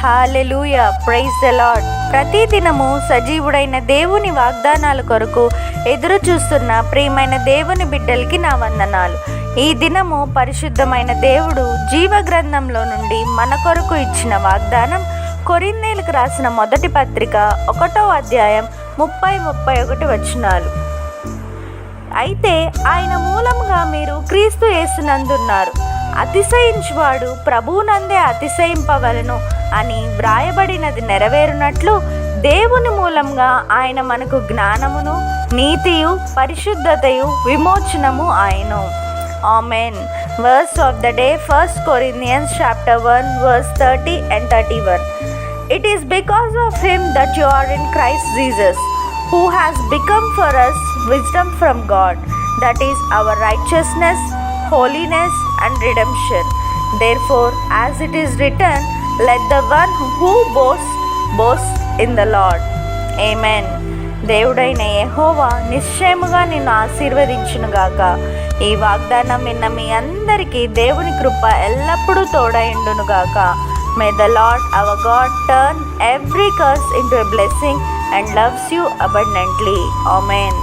Hallelujah, praise the lord. ప్రతిదినము సజీవుడైన దేవుని వాగ్దానాల కొరకు ఎదురు చూస్తున్న ప్రియమైన దేవుని బిడ్డలకి నా వందనాలు. ఈ దినము పరిశుద్ధమైన దేవుడు జీవ గ్రంథంలో నుండి మన కొరకు ఇచ్చిన వాగ్దానం కొరింథీయులకు రాసిన మొదటి పత్రిక 1వ అధ్యాయం 30-31 వచనాలు. అయితే ఆయన మూలంగా మీరు క్రీస్తు యేసునందున్నారు, అతిశయించువాడు ప్రభువునందే అతిశయింపవలను అని వ్రాయబడినది నెరవేరునట్లు దేవుని మూలంగా ఆయన మనకు జ్ఞానమును, నీతియు, పరిశుద్ధతయు, విమోచనము ఆయను. Amen. Verse of the day, 1 Corinthians chapter 1 verse 30 and 31. It is because of him that you are in Christ Jesus, who has become for us wisdom from God, that is our righteousness, holiness and redemption. Therefore, as it is written, let the one who boast in the Lord. Amen. దేవుడైన యెహోవా నిశ్చయముగా నిన్ను ఆశీర్వదించునుగాక. ఈ వాగ్దానం విన్న మీ అందరికీ దేవుని కృప ఎల్లప్పుడూ తోడైండునుగాక. May the Lord our God turn every curse into a blessing and loves you abundantly. Amen.